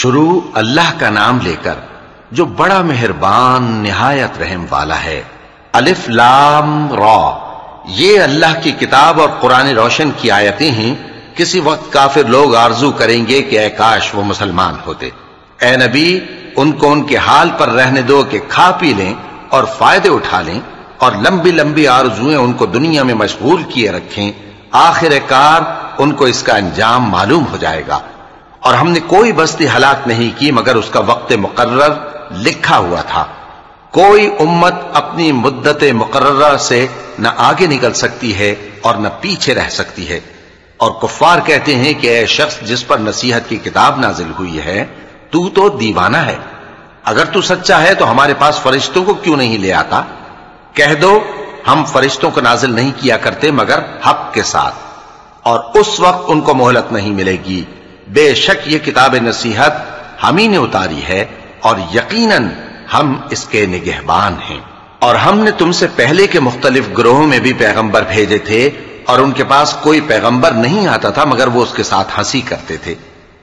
شروع اللہ کا نام لے کر جو بڑا مہربان نہایت رحم والا ہے۔ الف لام را، یہ اللہ کی کتاب اور قرآن روشن کی آیتیں ہیں۔ کسی وقت کافر لوگ آرزو کریں گے کہ اے کاش وہ مسلمان ہوتے۔ اے نبی، ان کو ان کے حال پر رہنے دو کہ کھا پی لیں اور فائدے اٹھا لیں، اور لمبی لمبی آرزویں ان کو دنیا میں مشغول کیے رکھیں۔ آخر کار ان کو اس کا انجام معلوم ہو جائے گا۔ اور ہم نے کوئی بستی ہلاک نہیں کی مگر اس کا وقت مقرر لکھا ہوا تھا۔ کوئی امت اپنی مدت مقررہ سے نہ آگے نکل سکتی ہے اور نہ پیچھے رہ سکتی ہے۔ اور کفار کہتے ہیں کہ اے شخص جس پر نصیحت کی کتاب نازل ہوئی ہے، تو دیوانہ ہے۔ اگر تو سچا ہے تو ہمارے پاس فرشتوں کو کیوں نہیں لے آتا؟ کہہ دو ہم فرشتوں کو نازل نہیں کیا کرتے مگر حق کے ساتھ، اور اس وقت ان کو مہلت نہیں ملے گی۔ بے شک یہ کتاب نصیحت ہم ہی نے اتاری ہے، اور یقیناً ہم اس کے نگہبان ہیں۔ اور ہم نے تم سے پہلے کے مختلف گروہوں میں بھی پیغمبر بھیجے تھے، اور ان کے پاس کوئی پیغمبر نہیں آتا تھا مگر وہ اس کے ساتھ ہنسی کرتے تھے۔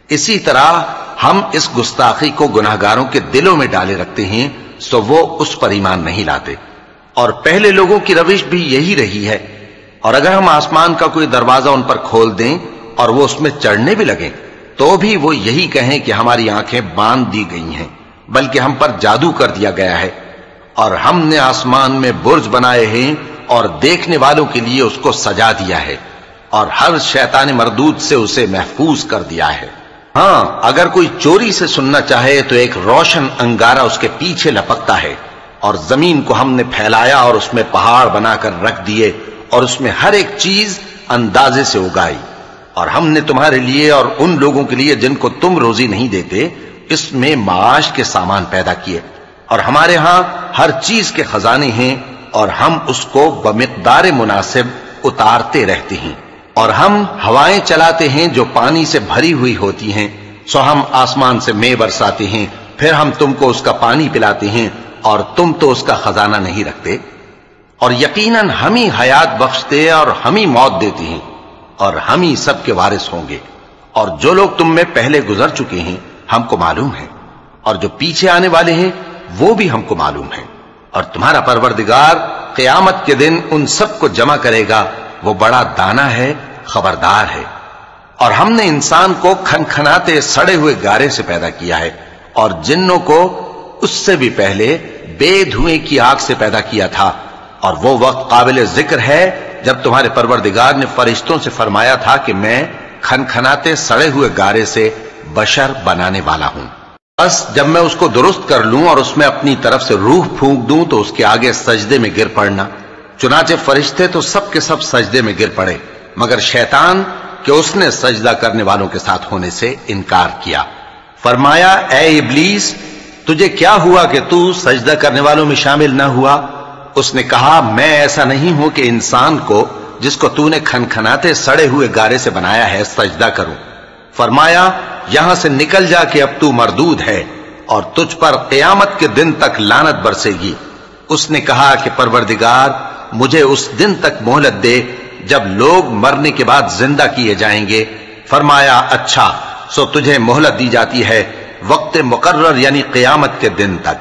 اسی طرح ہم اس گستاخی کو گناہگاروں کے دلوں میں ڈالے رکھتے ہیں، سو وہ اس پر ایمان نہیں لاتے۔ اور پہلے لوگوں کی روش بھی یہی رہی ہے۔ اور اگر ہم آسمان کا کوئی دروازہ ان پر کھول دیں اور وہ اس میں چڑھنے بھی لگیں تو بھی وہ یہی کہیں کہ ہماری آنکھیں باندھ دی گئی ہیں، بلکہ ہم پر جادو کر دیا گیا ہے۔ اور ہم نے آسمان میں برج بنائے ہیں اور دیکھنے والوں کے لیے اس کو سجا دیا ہے، اور ہر شیطان مردود سے اسے محفوظ کر دیا ہے۔ ہاں، اگر کوئی چوری سے سننا چاہے تو ایک روشن انگارہ اس کے پیچھے لپکتا ہے۔ اور زمین کو ہم نے پھیلایا اور اس میں پہاڑ بنا کر رکھ دیے، اور اس میں ہر ایک چیز اندازے سے اگائی۔ اور ہم نے تمہارے لیے اور ان لوگوں کے لیے جن کو تم روزی نہیں دیتے اس میں معاش کے سامان پیدا کیے، اور ہمارے ہاں ہر چیز کے خزانے ہیں، اور ہم اس کو بمقدار مناسب اتارتے رہتے ہیں۔ اور ہم ہوائیں چلاتے ہیں جو پانی سے بھری ہوئی ہوتی ہیں، سو ہم آسمان سے مے برساتے ہیں، پھر ہم تم کو اس کا پانی پلاتے ہیں، اور تم تو اس کا خزانہ نہیں رکھتے۔ اور یقیناً ہم ہی حیات بخشتے اور ہم ہی موت دیتے ہیں، اور ہم ہی سب کے وارث ہوں گے۔ اور جو لوگ تم میں پہلے گزر چکے ہیں ہم کو معلوم ہے، اور جو پیچھے آنے والے ہیں وہ بھی ہم کو معلوم ہے۔ اور تمہارا پروردگار قیامت کے دن ان سب کو جمع کرے گا، وہ بڑا دانا ہے، خبردار ہے۔ اور ہم نے انسان کو کھنکھناتے سڑے ہوئے گارے سے پیدا کیا ہے، اور جنوں کو اس سے بھی پہلے بے دھوئیں کی آگ سے پیدا کیا تھا۔ اور وہ وقت قابل ذکر ہے جب تمہارے پروردگار نے فرشتوں سے فرمایا تھا کہ میں کھنکھناتے سڑے ہوئے گارے سے بشر بنانے والا ہوں، بس جب میں اس کو درست کر لوں اور اس میں اپنی طرف سے روح پھونک دوں تو اس کے آگے سجدے میں گر پڑنا۔ چنانچہ فرشتے تو سب کے سب سجدے میں گر پڑے مگر شیطان کہ اس نے سجدہ کرنے والوں کے ساتھ ہونے سے انکار کیا۔ فرمایا اے ابلیس، تجھے کیا ہوا کہ تو سجدہ کرنے والوں میں شامل نہ ہوا؟ اس نے کہا میں ایسا نہیں ہوں کہ انسان کو جس کو تو نے کھنکھناتے سڑے ہوئے گارے سے بنایا ہے سجدہ کروں۔ فرمایا یہاں سے نکل جا کہ اب تو مردود ہے، اور تجھ پر قیامت کے دن تک لعنت برسے گی۔ اس نے کہا کہ پروردگار مجھے اس دن تک مہلت دے جب لوگ مرنے کے بعد زندہ کیے جائیں گے۔ فرمایا اچھا، سو تجھے مہلت دی جاتی ہے وقت مقرر یعنی قیامت کے دن تک۔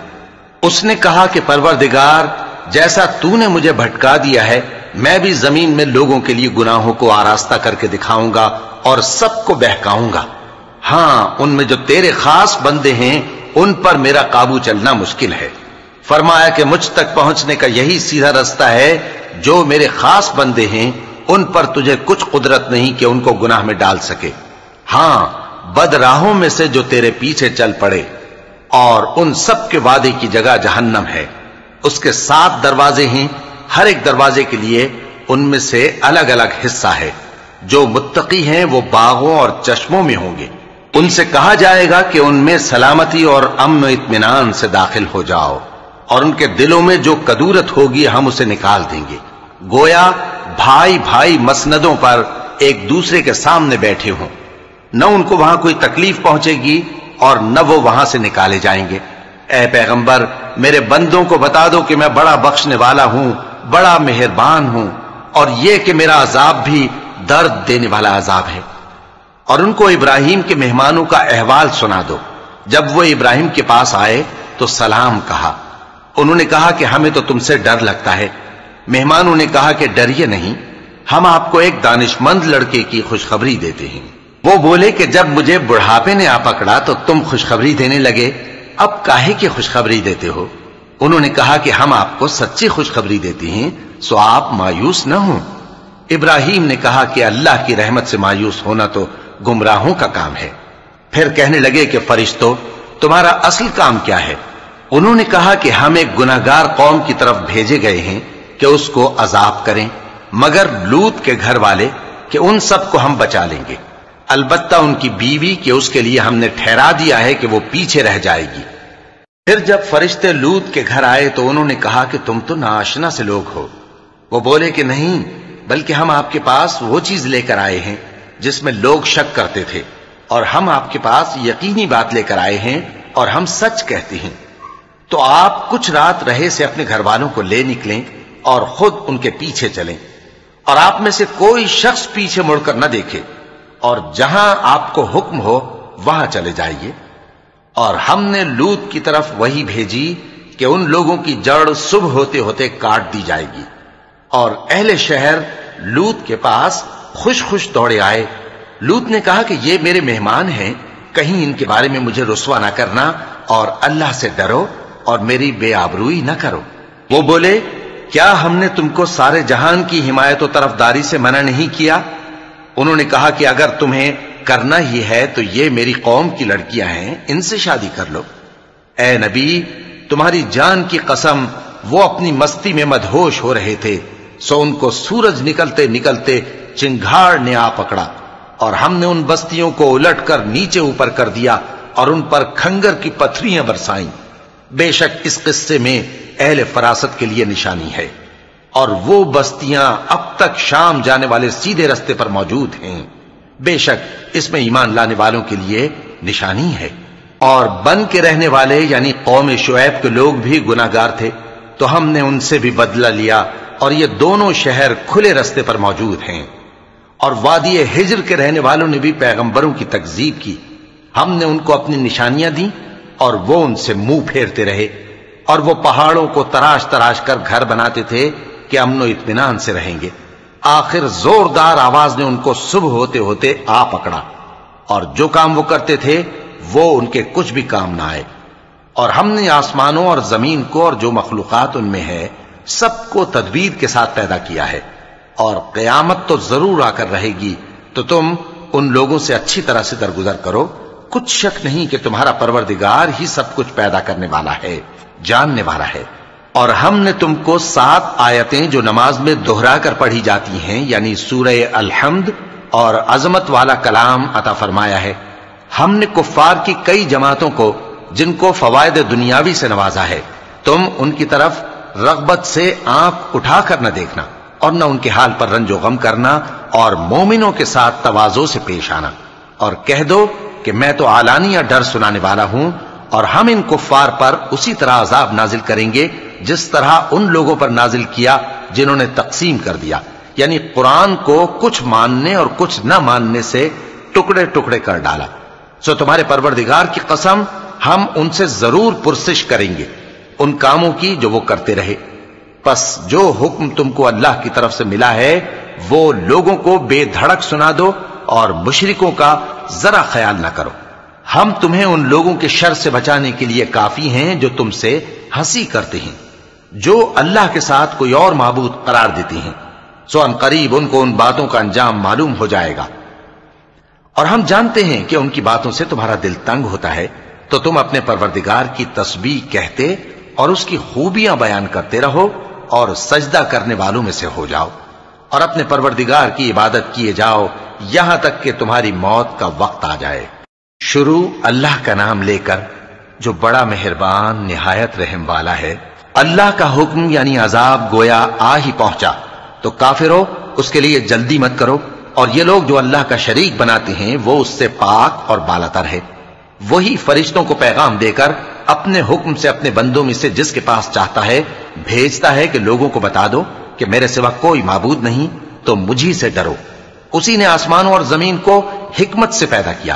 اس نے کہا کہ پروردگار جیسا تو نے مجھے بھٹکا دیا ہے میں بھی زمین میں لوگوں کے لیے گناہوں کو آراستہ کر کے دکھاؤں گا اور سب کو بہکاؤں گا۔ ہاں، ان میں جو تیرے خاص بندے ہیں ان پر میرا قابو چلنا مشکل ہے۔ فرمایا کہ مجھ تک پہنچنے کا یہی سیدھا رستہ ہے، جو میرے خاص بندے ہیں ان پر تجھے کچھ قدرت نہیں کہ ان کو گناہ میں ڈال سکے۔ ہاں، بد راہوں میں سے جو تیرے پیچھے چل پڑے، اور ان سب کے وعدے کی جگہ جہنم ہے۔ اس کے 7 دروازے ہیں، ہر ایک دروازے کے لیے ان میں سے الگ الگ حصہ ہے۔ جو متقی ہیں وہ باغوں اور چشموں میں ہوں گے۔ ان سے کہا جائے گا کہ ان میں سلامتی اور امن و اطمینان سے داخل ہو جاؤ، اور ان کے دلوں میں جو کدورت ہوگی ہم اسے نکال دیں گے، گویا بھائی بھائی مسندوں پر ایک دوسرے کے سامنے بیٹھے ہوں۔ نہ ان کو وہاں کوئی تکلیف پہنچے گی اور نہ وہ وہاں سے نکالے جائیں گے۔ اے پیغمبر میرے بندوں کو بتا دو کہ میں بڑا بخشنے والا ہوں، بڑا مہربان ہوں، اور یہ کہ میرا عذاب بھی درد دینے والا عذاب ہے۔ اور ان کو ابراہیم کے مہمانوں کا احوال سنا دو۔ جب وہ ابراہیم کے پاس آئے تو سلام کہا۔ انہوں نے کہا کہ ہمیں تو تم سے ڈر لگتا ہے۔ مہمانوں نے کہا کہ ڈریے نہیں، ہم آپ کو ایک دانشمند لڑکے کی خوشخبری دیتے ہیں۔ وہ بولے کہ جب مجھے بڑھاپے نے آ پکڑا تو تم خوشخبری دینے لگے، اب کاہے کی خوشخبری دیتے ہو؟ انہوں نے کہا کہ ہم آپ کو سچی خوشخبری دیتے ہیں، سو آپ مایوس نہ ہوں۔ ابراہیم نے کہا کہ اللہ کی رحمت سے مایوس ہونا تو گمراہوں کا کام ہے۔ پھر کہنے لگے کہ فرشتوں، تمہارا اصل کام کیا ہے؟ انہوں نے کہا کہ ہم ایک گناہگار قوم کی طرف بھیجے گئے ہیں کہ اس کو عذاب کریں، مگر لوط کے گھر والے کہ ان سب کو ہم بچا لیں گے، البتہ ان کی بیوی کہ اس کے لیے ہم نے ٹھہرا دیا ہے کہ وہ پیچھے رہ جائے گی۔ پھر جب فرشتے لوط کے گھر آئے تو انہوں نے کہا کہ تم تو ناآشنا سے لوگ ہو۔ وہ بولے کہ نہیں، بلکہ ہم آپ کے پاس وہ چیز لے کر آئے ہیں جس میں لوگ شک کرتے تھے، اور ہم آپ کے پاس یقینی بات لے کر آئے ہیں اور ہم سچ کہتے ہیں۔ تو آپ کچھ رات رہے سے اپنے گھر والوں کو لے نکلیں اور خود ان کے پیچھے چلیں، اور آپ میں سے کوئی شخص پیچھے مڑ کر نہ دیکھے، اور جہاں آپ کو حکم ہو وہاں چلے جائیے۔ اور ہم نے لوط کی طرف وہی بھیجی کہ ان لوگوں کی جڑ صبح ہوتے ہوتے کاٹ دی جائے گی۔ اور اہل شہر لوط کے پاس خوش خوش دوڑے آئے۔ لوط نے کہا کہ یہ میرے مہمان ہیں، کہیں ان کے بارے میں مجھے رسوا نہ کرنا، اور اللہ سے ڈرو اور میری بے آبروئی نہ کرو۔ وہ بولے، کیا ہم نے تم کو سارے جہان کی حمایت و طرفداری سے منع نہیں کیا؟ انہوں نے کہا کہ اگر تمہیں کرنا ہی ہے تو یہ میری قوم کی لڑکیاں ہیں، ان سے شادی کر لو۔ اے نبی، تمہاری جان کی قسم، وہ اپنی مستی میں مدہوش ہو رہے تھے، سو ان کو سورج نکلتے نکلتے چنگھاڑ نے آ پکڑا، اور ہم نے ان بستیوں کو الٹ کر نیچے اوپر کر دیا اور ان پر کھنگر کی پتھریاں برسائیں۔ بے شک اس قصے میں اہل فراست کے لیے نشانی ہے، اور وہ بستیاں اب تک شام جانے والے سیدھے رستے پر موجود ہیں۔ بے شک اس میں ایمان لانے والوں کے لیے نشانی ہے۔ اور بن کے رہنے والے یعنی قوم شعیب کے لوگ بھی گناہگار تھے، تو ہم نے ان سے بھی بدلہ لیا، اور یہ دونوں شہر کھلے رستے پر موجود ہیں۔ اور وادی ہجر کے رہنے والوں نے بھی پیغمبروں کی تکذیب کی، ہم نے ان کو اپنی نشانیاں دیں اور وہ ان سے منہ پھیرتے رہے، اور وہ پہاڑوں کو تراش تراش کر گھر بناتے تھے کہ امن و اطمینان سے رہیں گے۔ آخر زوردار آواز نے ان کو صبح ہوتے ہوتے آ پکڑا، اور جو کام وہ کرتے تھے وہ ان کے کچھ بھی کام نہ آئے۔ اور ہم نے آسمانوں اور زمین کو اور جو مخلوقات ان میں ہے سب کو تدبیر کے ساتھ پیدا کیا ہے، اور قیامت تو ضرور آ کر رہے گی، تو تم ان لوگوں سے اچھی طرح سے درگزر کرو۔ کچھ شک نہیں کہ تمہارا پروردگار ہی سب کچھ پیدا کرنے والا ہے، جاننے والا ہے۔ اور ہم نے تم کو 7 آیتیں جو نماز میں دہرا کر پڑھی جاتی ہیں، یعنی سورہ الحمد اور عظمت والا کلام عطا فرمایا ہے۔ ہم نے کفار کی کئی جماعتوں کو جن کو فوائد دنیاوی سے نوازا ہے، تم ان کی طرف رغبت سے آنکھ اٹھا کر نہ دیکھنا، اور نہ ان کے حال پر رنج و غم کرنا، اور مومنوں کے ساتھ تواضع سے پیش آنا، اور کہہ دو کہ میں تو اعلانیہ ڈر سنانے والا ہوں، اور ہم ان کفار پر اسی طرح عذاب نازل کریں گے جس طرح ان لوگوں پر نازل کیا جنہوں نے تقسیم کر دیا، یعنی قرآن کو کچھ ماننے اور کچھ نہ ماننے سے ٹکڑے ٹکڑے کر ڈالا۔ سو تمہارے پروردگار کی قسم، ہم ان سے ضرور پرسش کریں گے ان کاموں کی جو وہ کرتے رہے۔ پس جو حکم تم کو اللہ کی طرف سے ملا ہے وہ لوگوں کو بے دھڑک سنا دو، اور مشرکوں کا ذرا خیال نہ کرو۔ ہم تمہیں ان لوگوں کے شر سے بچانے کے لیے کافی ہیں جو تم سے ہنسی کرتے ہیں، جو اللہ کے ساتھ کوئی اور معبود قرار دیتے ہیں، سو ان قریب ان کو ان باتوں کا انجام معلوم ہو جائے گا۔ اور ہم جانتے ہیں کہ ان کی باتوں سے تمہارا دل تنگ ہوتا ہے، تو تم اپنے پروردگار کی تسبیح کہتے اور اس کی خوبیاں بیان کرتے رہو، اور سجدہ کرنے والوں میں سے ہو جاؤ، اور اپنے پروردگار کی عبادت کیے جاؤ یہاں تک کہ تمہاری موت کا وقت آ جائے۔ شروع اللہ کا نام لے کر جو بڑا مہربان نہایت رحم والا ہے۔ اللہ کا حکم یعنی عذاب گویا آ ہی پہنچا، تو کافرو اس کے لیے جلدی مت کرو، اور یہ لوگ جو اللہ کا شریک بناتے ہیں وہ اس سے پاک اور بالاتر ہے۔ وہی فرشتوں کو پیغام دے کر اپنے حکم سے اپنے بندوں میں سے جس کے پاس چاہتا ہے بھیجتا ہے کہ لوگوں کو بتا دو کہ میرے سوا کوئی معبود نہیں، تو مجھی سے ڈرو۔ اسی نے آسمانوں اور زمین کو حکمت سے پیدا کیا،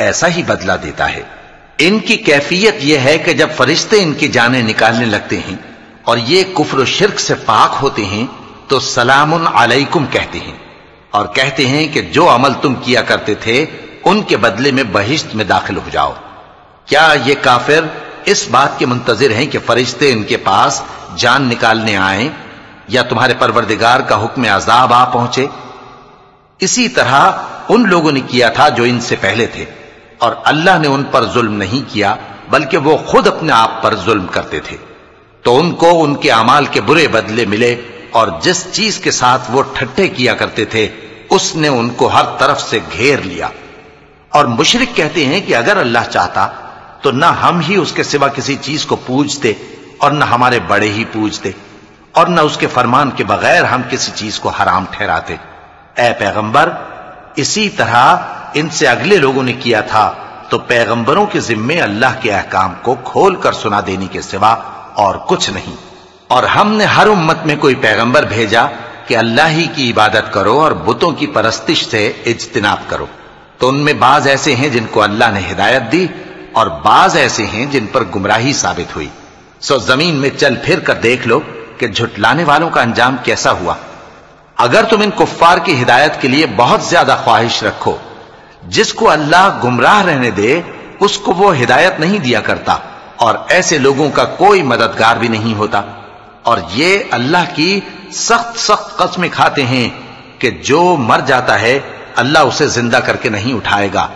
ایسا ہی بدلہ دیتا ہے۔ ان کی کیفیت یہ ہے کہ جب فرشتے ان کی جانیں نکالنے لگتے ہیں اور یہ کفر و شرک سے پاک ہوتے ہیں تو سلام علیکم کہتے ہیں اور کہتے ہیں کہ جو عمل تم کیا کرتے تھے ان کے بدلے میں بہشت میں داخل ہو جاؤ۔ کیا یہ کافر اس بات کے منتظر ہیں کہ فرشتے ان کے پاس جان نکالنے آئیں یا تمہارے پروردگار کا حکم عذاب آ پہنچے؟ اسی طرح ان لوگوں نے کیا تھا جو ان سے پہلے تھے، اور اللہ نے ان پر ظلم نہیں کیا بلکہ وہ خود اپنے آپ پر ظلم کرتے تھے۔ تو ان کو ان کے اعمال کے برے بدلے ملے، اور جس چیز کے ساتھ وہ ٹھٹھے کیا کرتے تھے اس نے ان کو ہر طرف سے گھیر لیا۔ اور مشرک کہتے ہیں کہ اگر اللہ چاہتا تو نہ ہم ہی اس کے سوا کسی چیز کو پوجتے اور نہ ہمارے بڑے ہی پوجتے، اور نہ اس کے فرمان کے بغیر ہم کسی چیز کو حرام ٹھہراتے۔ اے پیغمبر، اسی طرح ان سے اگلے لوگوں نے کیا تھا، تو پیغمبروں کے ذمے اللہ کے احکام کو کھول کر سنا دینے کے سوا اور کچھ نہیں۔ اور ہم نے ہر امت میں کوئی پیغمبر بھیجا کہ اللہ ہی کی عبادت کرو اور بتوں کی پرستش سے اجتناب کرو، تو ان میں بعض ایسے ہیں جن کو اللہ نے ہدایت دی اور بعض ایسے ہیں جن پر گمراہی ثابت ہوئی۔ سو زمین میں چل پھر کر دیکھ لو کہ جھٹلانے والوں کا انجام کیسا ہوا۔ اگر تم ان کفار کی ہدایت کے لیے بہت زیادہ خواہش رکھو، جس کو اللہ گمراہ رہنے دے اس کو وہ ہدایت نہیں دیا کرتا، اور ایسے لوگوں کا کوئی مددگار بھی نہیں ہوتا۔ اور یہ اللہ کی سخت قسمیں کھاتے ہیں کہ جو مر جاتا ہے اللہ اسے زندہ کر کے نہیں اٹھائے گا۔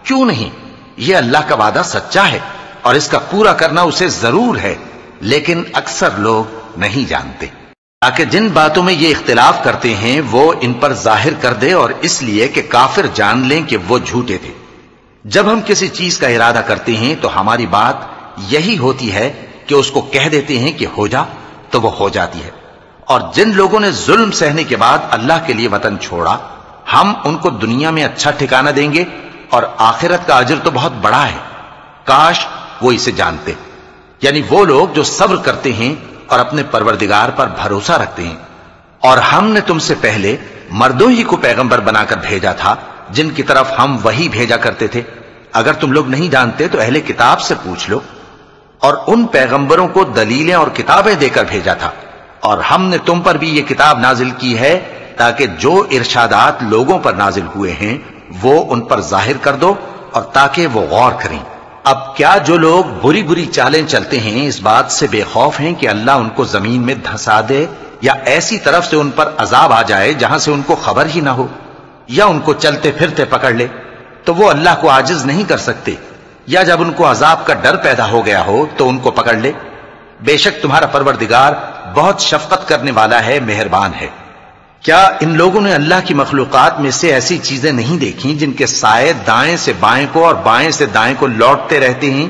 کیوں نہیں؟ یہ اللہ کا وعدہ سچا ہے اور اس کا پورا کرنا اسے ضرور ہے، لیکن اکثر لوگ نہیں جانتے۔ تاکہ جن باتوں میں یہ اختلاف کرتے ہیں وہ ان پر ظاہر کر دے، اور اس لیے کہ کافر جان لیں کہ وہ جھوٹے تھے۔ جب ہم کسی چیز کا ارادہ کرتے ہیں تو ہماری بات یہی ہوتی ہے کہ اس کو کہہ دیتے ہیں کہ ہو جا تو وہ ہو جاتی ہے۔ اور جن لوگوں نے ظلم سہنے کے بعد اللہ کے لیے وطن چھوڑا، ہم ان کو دنیا میں اچھا ٹھکانہ دیں گے اور آخرت کا اجر تو بہت بڑا ہے۔ کاش وہ اسے جانتے، یعنی وہ لوگ جو صبر کرتے ہیں اور اپنے پروردگار پر بھروسہ رکھتے ہیں۔ اور ہم نے تم سے پہلے مردوں ہی کو پیغمبر بنا کر بھیجا تھا جن کی طرف ہم وحی بھیجا کرتے تھے۔ اگر تم لوگ نہیں جانتے تو اہل کتاب سے پوچھ لو۔ اور ان پیغمبروں کو دلیلیں اور کتابیں دے کر بھیجا تھا، اور ہم نے تم پر بھی یہ کتاب نازل کی ہے تاکہ جو ارشادات لوگوں پر نازل ہوئے ہیں وہ ان پر ظاہر کر دو، اور تاکہ وہ غور کریں۔ اب کیا جو لوگ بری بری چالیں چلتے ہیں اس بات سے بے خوف ہیں کہ اللہ ان کو زمین میں دھسا دے، یا ایسی طرف سے ان پر عذاب آ جائے جہاں سے ان کو خبر ہی نہ ہو، یا ان کو چلتے پھرتے پکڑ لے، تو وہ اللہ کو عاجز نہیں کر سکتے، یا جب ان کو عذاب کا ڈر پیدا ہو گیا ہو تو ان کو پکڑ لے۔ بے شک تمہارا پروردگار بہت شفقت کرنے والا ہے، مہربان ہے۔ کیا ان لوگوں نے اللہ کی مخلوقات میں سے ایسی چیزیں نہیں دیکھی جن کے سائے دائیں سے بائیں کو اور بائیں سے دائیں کو لوٹتے رہتے ہیں،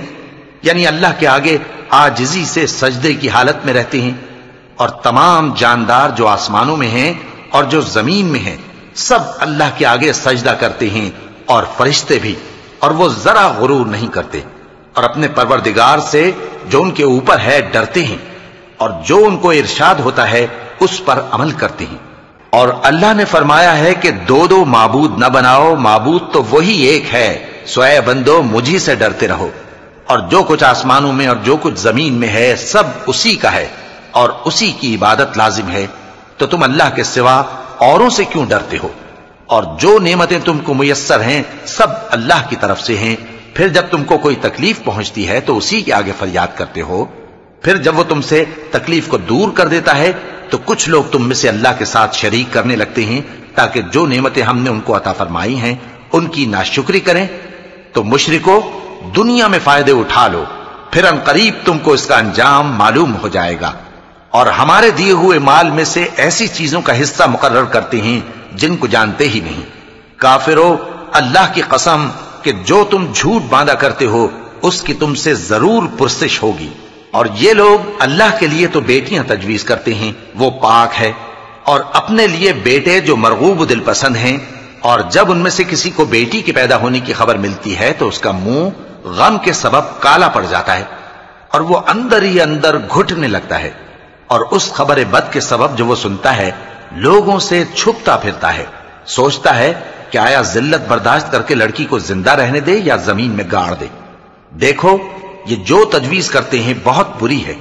یعنی اللہ کے آگے عاجزی سے سجدے کی حالت میں رہتے ہیں؟ اور تمام جاندار جو آسمانوں میں ہیں اور جو زمین میں ہیں سب اللہ کے آگے سجدہ کرتے ہیں، اور فرشتے بھی، اور وہ ذرا غرور نہیں کرتے، اور اپنے پروردگار سے جو ان کے اوپر ہے ڈرتے ہیں، اور جو ان کو ارشاد ہوتا ہے اس پر عمل کرتے ہیں۔ اور اللہ نے فرمایا ہے کہ دو دو معبود نہ بناؤ، معبود تو وہی ایک ہے، سو اے بندو مجھی سے ڈرتے رہو۔ اور جو کچھ آسمانوں میں اور جو کچھ زمین میں ہے سب اسی کا ہے، اور اسی کی عبادت لازم ہے، تو تم اللہ کے سوا اوروں سے کیوں ڈرتے ہو؟ اور جو نعمتیں تم کو میسر ہیں سب اللہ کی طرف سے ہیں۔ پھر جب تم کو کوئی تکلیف پہنچتی ہے تو اسی کے آگے فریاد کرتے ہو، پھر جب وہ تم سے تکلیف کو دور کر دیتا ہے تو کچھ لوگ تم میں سے اللہ کے ساتھ شریک کرنے لگتے ہیں تاکہ جو نعمتیں ہم نے ان کو عطا فرمائی ہیں ان کی ناشکری کریں۔ تو مشرکو، دنیا میں فائدے اٹھا لو، پھر ان قریب تم کو اس کا انجام معلوم ہو جائے گا۔ اور ہمارے دیے ہوئے مال میں سے ایسی چیزوں کا حصہ مقرر کرتے ہیں جن کو جانتے ہی نہیں۔ کافرو، اللہ کی قسم کہ جو تم جھوٹ باندھا کرتے ہو اس کی تم سے ضرور پرسش ہوگی۔ اور یہ لوگ اللہ کے لیے تو بیٹیاں تجویز کرتے ہیں، وہ پاک ہے، اور اپنے لیے بیٹے جو مرغوب دل پسند ہیں، اور جب ان میں سے کسی کو بیٹی کے پیدا ہونے کی خبر ملتی ہے تو اس کا منہ غم کے سبب کالا پڑ جاتا ہے، اور وہ اندر ہی اندر گھٹنے لگتا ہے، اور اس خبر بد کے سبب جو وہ سنتا ہے لوگوں سے چھپتا پھرتا ہے، سوچتا ہے کہ آیا ذلت برداشت کر کے لڑکی کو زندہ رہنے دے یا زمین میں گاڑ دے؟ دیکھو یہ جو تجویز کرتے ہیں بہت بری ہے۔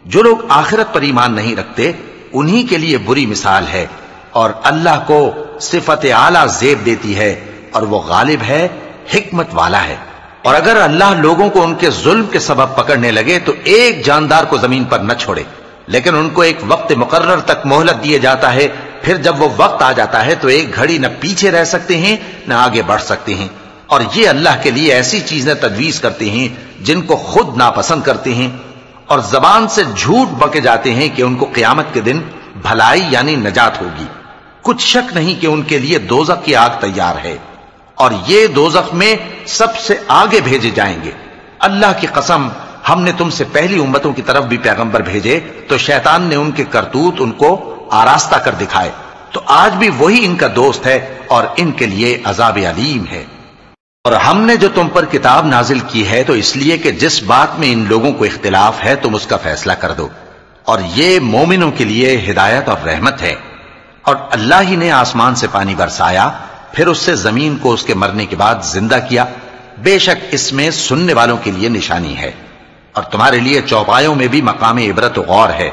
جو لوگ آخرت پر ایمان نہیں رکھتے انہی کے لیے بری مثال ہے، اور اللہ کو صفت اعلیٰ زیب دیتی ہے اور وہ غالب ہے، حکمت والا ہے۔ اور اگر اللہ لوگوں کو ان کے ظلم کے سبب پکڑنے لگے تو ایک جاندار کو زمین پر نہ چھوڑے، لیکن ان کو ایک وقت مقرر تک مہلت دیے جاتا ہے، پھر جب وہ وقت آ جاتا ہے تو ایک گھڑی نہ پیچھے رہ سکتے ہیں نہ آگے بڑھ سکتے ہیں۔ اور یہ اللہ کے لیے ایسی چیزیں تجویز کرتے ہیں جن کو خود ناپسند کرتے ہیں، اور زبان سے جھوٹ بکے جاتے ہیں کہ ان کو قیامت کے دن بھلائی یعنی نجات ہوگی۔ کچھ شک نہیں کہ ان کے لیے دوزخ کی آگ تیار ہے، اور یہ دوزخ میں سب سے آگے بھیجے جائیں گے۔ اللہ کی قسم، ہم نے تم سے پہلی امتوں کی طرف بھی پیغمبر بھیجے تو شیطان نے ان کے کرتوت ان کو آراستہ کر دکھائے، تو آج بھی وہی ان کا دوست ہے اور ان کے لیے عذاب علیم ہے۔ اور ہم نے جو تم پر کتاب نازل کی ہے تو اس لیے کہ جس بات میں ان لوگوں کو اختلاف ہے تم اس کا فیصلہ کر دو، اور یہ مومنوں کے لیے ہدایت اور رحمت ہے۔ اور اللہ ہی نے آسمان سے پانی برسایا، پھر اس سے زمین کو اس کے مرنے کے بعد زندہ کیا، بے شک اس میں سننے والوں کے لیے نشانی ہے۔ اور تمہارے لیے چوپایوں میں بھی مقام عبرت و غور ہے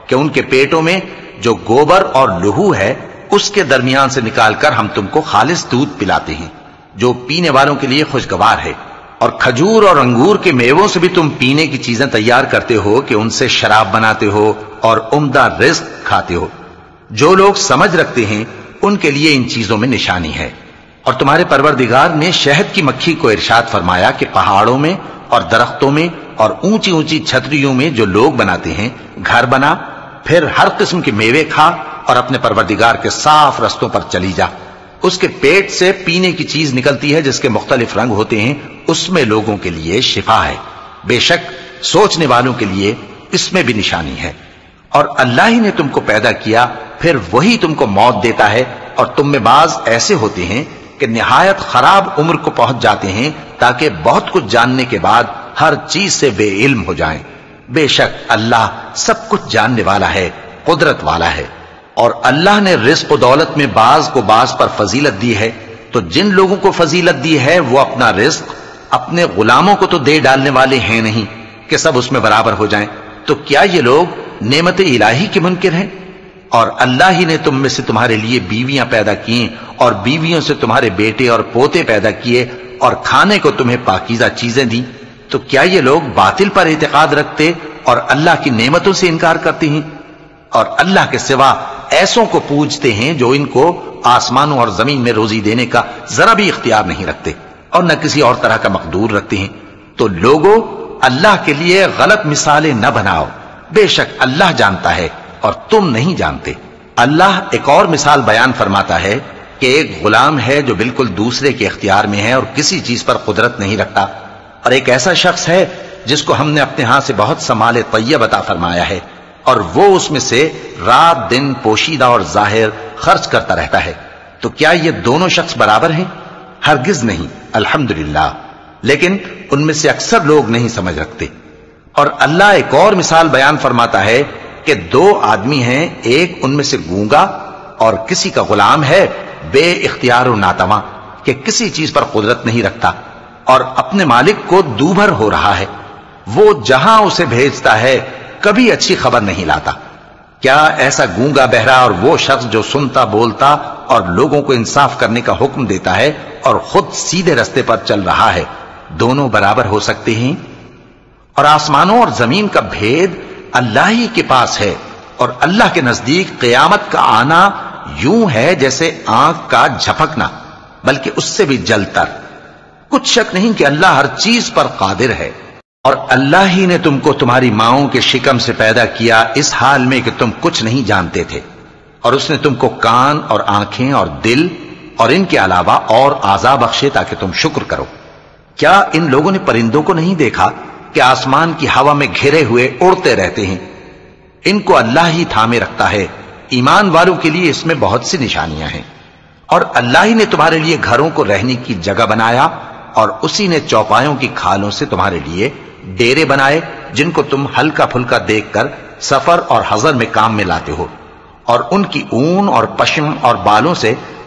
کہ ان کے پیٹوں میں جو گوبر اور لہو ہے اس کے درمیان سے نکال کر ہم تم کو خالص دودھ پلاتے ہیں جو پینے والوں کے لیے خوشگوار ہے، اور کھجور اور انگور کے میووں سے بھی تم پینے کی چیزیں تیار کرتے ہو کہ ان سے شراب بناتے ہو اور عمدہ رزق کھاتے ہو۔ جو لوگ سمجھ رکھتے ہیں ان کے لیے ان چیزوں میں نشانی ہے۔ اور تمہارے پروردگار نے شہد کی مکھی کو ارشاد فرمایا کہ پہاڑوں میں اور درختوں میں اور اونچی اونچی چھتریوں میں جو لوگ بناتے ہیں گھر بنا، پھر ہر قسم کے میوے کھا اور اپنے پروردگار کے صاف رستوں پر چلی جا۔ اس کے پیٹ سے پینے کی چیز نکلتی ہے جس کے مختلف رنگ ہوتے ہیں، اس میں لوگوں کے لیے شفا ہے، بے شک سوچنے والوں کے لیے اس میں بھی نشانی ہے۔ اور اللہ ہی نے تم کو پیدا کیا، پھر وہی تم کو موت دیتا ہے، اور تم میں بعض ایسے ہوتے ہیں کہ نہایت خراب عمر کو پہنچ جاتے ہیں تاکہ بہت کچھ جاننے کے بعد ہر چیز سے بے علم ہو جائیں۔ بے شک اللہ سب کچھ جاننے والا ہے، قدرت والا ہے۔ اور اللہ نے رزق و دولت میں بعض کو بعض پر فضیلت دی ہے، تو جن لوگوں کو فضیلت دی ہے وہ اپنا رزق اپنے غلاموں کو تو دے ڈالنے والے ہیں نہیں کہ سب اس میں برابر ہو جائیں، تو کیا یہ لوگ نعمت الہی کے منکر ہیں؟ اور اللہ ہی نے تم میں سے تمہارے لیے بیویاں پیدا کی اور بیویوں سے تمہارے بیٹے اور پوتے پیدا کیے اور کھانے کو تمہیں پاکیزہ چیزیں دیں، تو کیا یہ لوگ باطل پر اعتقاد رکھتے اور اللہ کی نعمتوں سے انکار کرتے ہیں؟ اور اللہ کے سوا ایسوں کو پوجتے ہیں جو ان کو آسمانوں اور زمین میں روزی دینے کا ذرا بھی اختیار نہیں رکھتے اور نہ کسی اور طرح کا مقدور رکھتے ہیں۔ تو لوگوں اللہ کے لیے غلط مثالیں نہ بناؤ، بے شک اللہ جانتا ہے اور تم نہیں جانتے۔ اللہ ایک اور مثال بیان فرماتا ہے کہ ایک غلام ہے جو بالکل دوسرے کے اختیار میں ہے اور کسی چیز پر قدرت نہیں رکھتا، اور ایک ایسا شخص ہے جس کو ہم نے اپنے ہاں سے بہت سا مال طیب عطا فرمایا ہے اور وہ اس میں سے رات دن پوشیدہ اور ظاہر خرچ کرتا رہتا ہے، تو کیا یہ دونوں شخص برابر ہیں؟ ہرگز نہیں، الحمدللہ، لیکن ان میں سے اکثر لوگ نہیں سمجھ رکھتے۔ اور اللہ ایک اور مثال بیان فرماتا ہے کہ دو آدمی ہیں، ایک ان میں سے گونگا اور کسی کا غلام ہے بے اختیار و ناتواں کہ کسی چیز پر قدرت نہیں رکھتا اور اپنے مالک کو دوبھر ہو رہا ہے، وہ جہاں اسے بھیجتا ہے کبھی اچھی خبر نہیں لاتا۔ کیا ایسا گونگا بہرا اور وہ شخص جو سنتا بولتا اور لوگوں کو انصاف کرنے کا حکم دیتا ہے اور خود سیدھے رستے پر چل رہا ہے، دونوں برابر ہو سکتے ہیں؟ اور آسمانوں اور زمین کا بھید اللہ ہی کے پاس ہے، اور اللہ کے نزدیک قیامت کا آنا یوں ہے جیسے آنکھ کا جھپکنا، بلکہ اس سے بھی جل تر۔ کچھ شک نہیں کہ اللہ ہر چیز پر قادر ہے۔ اور اللہ ہی نے تم کو تمہاری ماؤں کے شکم سے پیدا کیا اس حال میں کہ تم کچھ نہیں جانتے تھے، اور اس نے تم کو کان اور آنکھیں اور دل اور ان کے علاوہ اور اعضاء بخشے تاکہ تم شکر کرو۔ کیا ان لوگوں نے پرندوں کو نہیں دیکھا کہ آسمان کی ہوا میں گھرے ہوئے اڑتے رہتے ہیں؟ ان کو اللہ ہی تھامے رکھتا ہے۔ ایمان والوں کے لیے اس میں بہت سی نشانیاں ہیں۔ اور اللہ ہی نے تمہارے لیے گھروں کو رہنے کی جگہ بنایا، اور اسی نے چوپایوں کی کھالوں سے تمہارے لیے ڈیرے بنائے جن کو تم ہلکا پھلکا دیکھ کر سفر اور حضر میں کام میں لاتے ہو، اور ان کی اون اور پشم اور بالوں سے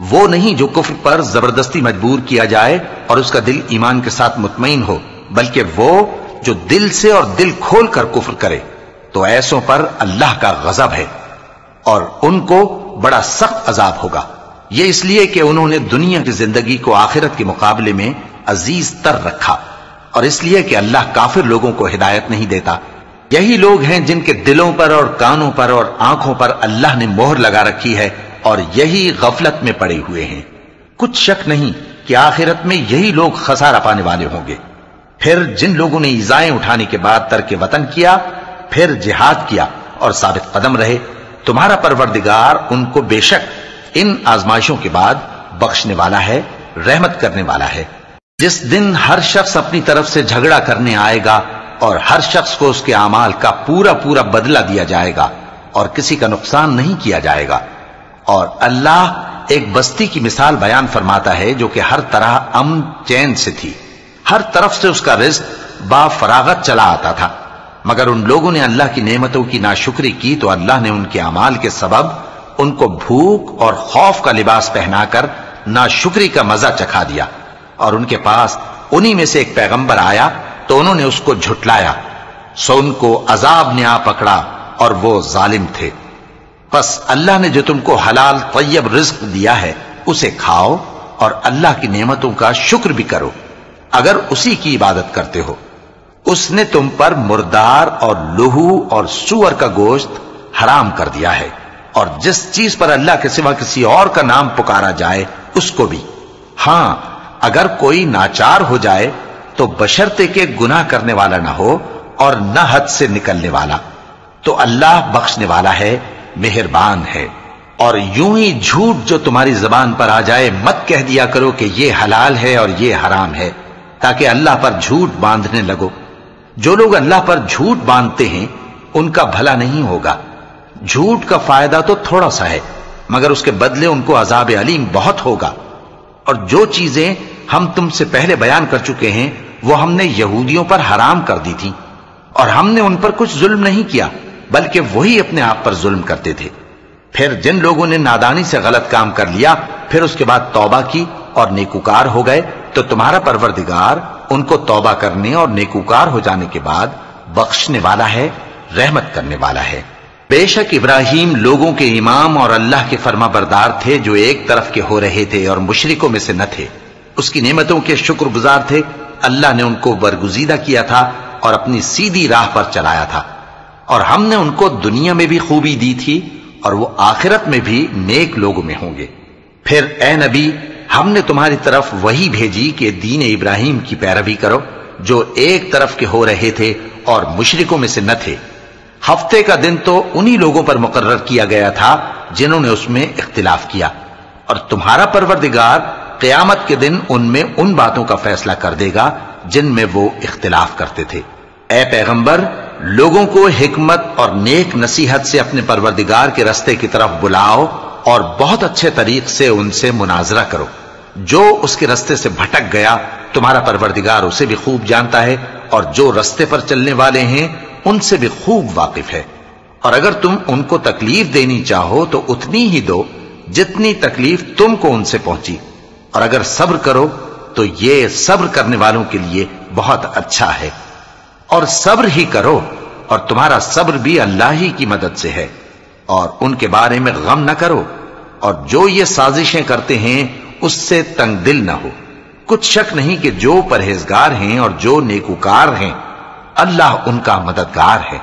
وہ نہیں جو کفر پر زبردستی مجبور کیا جائے اور اس کا دل ایمان کے ساتھ مطمئن ہو، بلکہ وہ جو دل سے اور دل کھول کر کفر کرے، تو ایسوں پر اللہ کا غضب ہے اور ان کو بڑا سخت عذاب ہوگا۔ یہ اس لیے کہ انہوں نے دنیا کی زندگی کو آخرت کے مقابلے میں عزیز تر رکھا، اور اس لیے کہ اللہ کافر لوگوں کو ہدایت نہیں دیتا۔ یہی لوگ ہیں جن کے دلوں پر اور کانوں پر اور آنکھوں پر اللہ نے مہر لگا رکھی ہے، اور یہی غفلت میں پڑے ہوئے ہیں۔ کچھ شک نہیں کہ آخرت میں یہی لوگ خسارہ پانے والے ہوں گے۔ پھر جن لوگوں نے ایذائیں اٹھانے کے بعد ترک وطن کیا، پھر جہاد کیا اور ثابت قدم رہے، تمہارا پروردگار ان کو بے شک ان آزمائشوں کے بعد بخشنے والا ہے، رحمت کرنے والا ہے۔ جس دن ہر شخص اپنی طرف سے جھگڑا کرنے آئے گا اور ہر شخص کو اس کے اعمال کا پورا پورا بدلہ دیا جائے گا اور کسی کا نقصان نہیں کیا جائے گا۔ اور اللہ ایک بستی کی مثال بیان فرماتا ہے جو کہ ہر طرح امن چین سے تھی، ہر طرف سے اس کا رزق با فراغت چلا آتا تھا، مگر ان لوگوں نے اللہ کی نعمتوں کی ناشکری کی تو اللہ نے ان کے اعمال کے سبب ان کو بھوک اور خوف کا لباس پہنا کر ناشکری کا مزہ چکھا دیا، اور ان کے پاس انہی میں سے ایک پیغمبر آیا تو انہوں نے اس کو جھٹلایا، سو ان کو عذاب نے آ پکڑا اور وہ ظالم تھے۔ پس اللہ نے جو تم کو حلال طیب رزق دیا ہے اسے کھاؤ اور اللہ کی نعمتوں کا شکر بھی کرو اگر اسی کی عبادت کرتے ہو۔ اس نے تم پر مردار اور لہو اور سور کا گوشت حرام کر دیا ہے، اور جس چیز پر اللہ کے سوا کسی اور کا نام پکارا جائے اس کو بھی۔ ہاں اگر کوئی ناچار ہو جائے تو بشرطے کہ گناہ کرنے والا نہ ہو اور نہ حد سے نکلنے والا، تو اللہ بخشنے والا ہے، مہربان ہے۔ اور یوں ہی جھوٹ جو تمہاری زبان پر آ جائے مت کہہ دیا کرو کہ یہ حلال ہے اور یہ حرام ہے، تاکہ اللہ پر جھوٹ باندھنے لگو۔ جو لوگ اللہ پر جھوٹ باندھتے ہیں ان کا بھلا نہیں ہوگا۔ جھوٹ کا فائدہ تو تھوڑا سا ہے، مگر اس کے بدلے ان کو عذاب علیم بہت ہوگا۔ اور جو چیزیں ہم تم سے پہلے بیان کر چکے ہیں وہ ہم نے یہودیوں پر حرام کر دی تھی، اور ہم نے ان پر کچھ ظلم نہیں کیا بلکہ وہی اپنے آپ پر ظلم کرتے تھے۔ پھر جن لوگوں نے نادانی سے غلط کام کر لیا پھر اس کے بعد توبہ کی اور نیکوکار ہو گئے تو تمہارا پروردگار ان کو توبہ کرنے اور نیکوکار ہو جانے کے بعد بخشنے والا ہے، رحمت کرنے والا ہے۔ بے شک ابراہیم لوگوں کے امام اور اللہ کے فرما بردار تھے جو ایک طرف کے ہو رہے تھے اور مشرکوں میں سے نہ تھے، اس کی نعمتوں کے شکر گزار تھے۔ اللہ نے ان کو برگزیدہ کیا تھا اور اپنی سیدھی راہ پر چلایا تھا، اور ہم نے ان کو دنیا میں بھی خوبی دی تھی اور وہ آخرت میں بھی نیک لوگوں میں ہوں گے۔ پھر اے نبی ہم نے تمہاری طرف وہی بھیجی کہ دین ابراہیم کی پیروی کرو جو ایک طرف کے ہو رہے تھے اور مشرکوں میں سے نہ تھے۔ ہفتے کا دن تو انہی لوگوں پر مقرر کیا گیا تھا جنہوں نے اس میں اختلاف کیا، اور تمہارا پروردگار قیامت کے دن ان میں ان باتوں کا فیصلہ کر دے گا جن میں وہ اختلاف کرتے تھے۔ اے پیغمبر لوگوں کو حکمت اور نیک نصیحت سے اپنے پروردگار کے رستے کی طرف بلاؤ اور بہت اچھے طریق سے ان سے مناظرہ کرو۔ جو اس کے رستے سے بھٹک گیا تمہارا پروردگار اسے بھی خوب جانتا ہے، اور جو رستے پر چلنے والے ہیں ان سے بھی خوب واقف ہے۔ اور اگر تم ان کو تکلیف دینی چاہو تو اتنی ہی دو جتنی تکلیف تم کو ان سے پہنچی، اور اگر صبر کرو تو یہ صبر کرنے والوں کے لیے بہت اچھا ہے۔ اور صبر ہی کرو، اور تمہارا صبر بھی اللہ ہی کی مدد سے ہے، اور ان کے بارے میں غم نہ کرو، اور جو یہ سازشیں کرتے ہیں اس سے تنگ دل نہ ہو۔ کچھ شک نہیں کہ جو پرہیزگار ہیں اور جو نیکوکار ہیں اللہ ان کا مددگار ہے۔